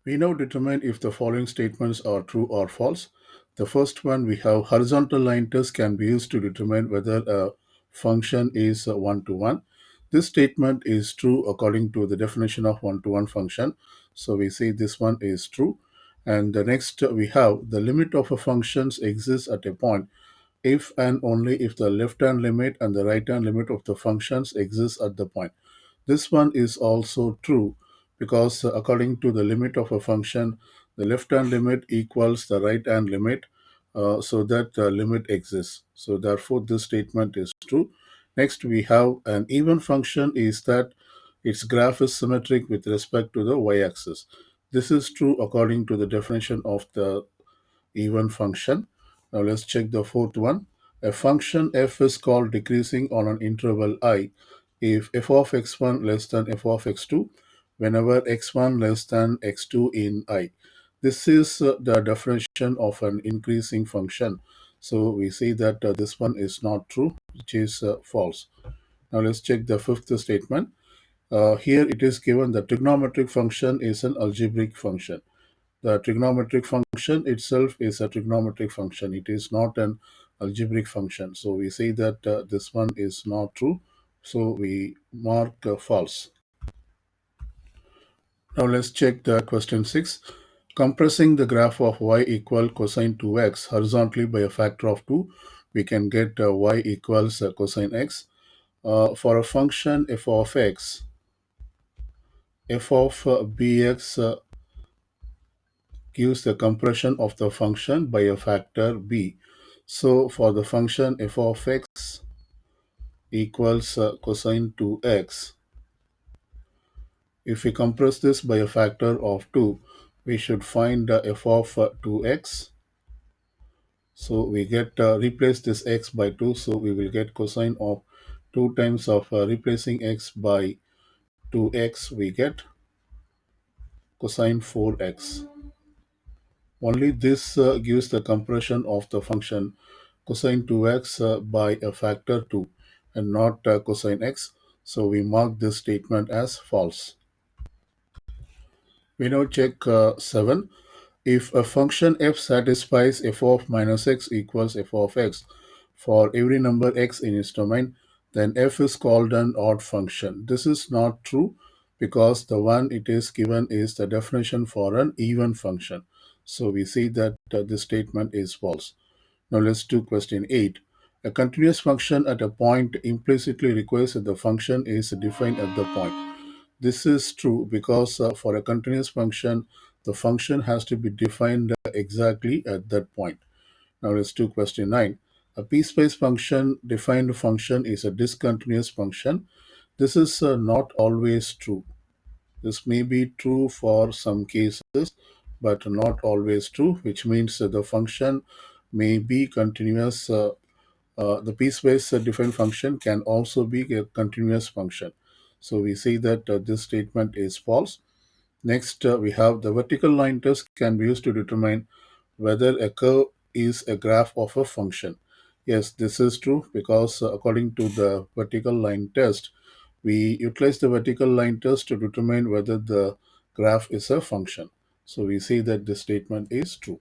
We now determine if the following statements are true or false. The first one, we have horizontal line test can be used to determine whether a function is one to one. This statement is true according to the definition of one to one function. So we say this one is true. And the next we have the limit of a function exists at a point if and only if the left hand limit and the right hand limit of the functions exist at the point. This one is also true because according to the limit of a function, the left hand limit equals the right hand limit, so that the limit exists. So therefore, this statement is true. Next, we have an even function is that its graph is symmetric with respect to the y-axis. This is true according to the definition of the even function. Now let's check the fourth one. A function f is called decreasing on an interval I if f of x1 less than f of x2 whenever x1 less than x2 in I. This is the definition of an increasing function. So we see that this one is not true, which is false. Now let's check the fifth statement. Here it is given the trigonometric function is an algebraic function. The trigonometric function itself is a trigonometric function. It is not an algebraic function. So we say that this one is not true. So we mark false. Now let's check the question 6. Compressing the graph of y equal cosine 2x horizontally by a factor of 2, we can get y equals cosine x. For a function f of x, f of bx gives the compression of the function by a factor b. So for the function f of x equals cosine 2x, if we compress this by a factor of 2, we should find f of 2x. So we get replace this x by 2, so we will get cosine of 2 times of replacing x by 2x, we get cosine 4x. Only this gives the compression of the function cosine 2x by a factor 2 and not cosine x. So we mark this statement as false. We now check 7. If a function f satisfies f of minus x equals f of x for every number x in its domain, then f is called an odd function. This is not true because the one it is given is the definition for an even function. So we see that this statement is false. Now let's do question 8. A continuous function at a point implicitly requires that the function is defined at the point. This is true because for a continuous function, the function has to be defined exactly at that point. Now let's do question 9. A piecewise function defined function is a discontinuous function. This is not always true. This may be true for some cases, but not always true, which means that the function may be continuous. The piecewise defined function can also be a continuous function. So we see that this statement is false. Next, we have the vertical line test can be used to determine whether a curve is a graph of a function. Yes, this is true because according to the vertical line test, we utilize the vertical line test to determine whether the graph is a function. So we see that this statement is true.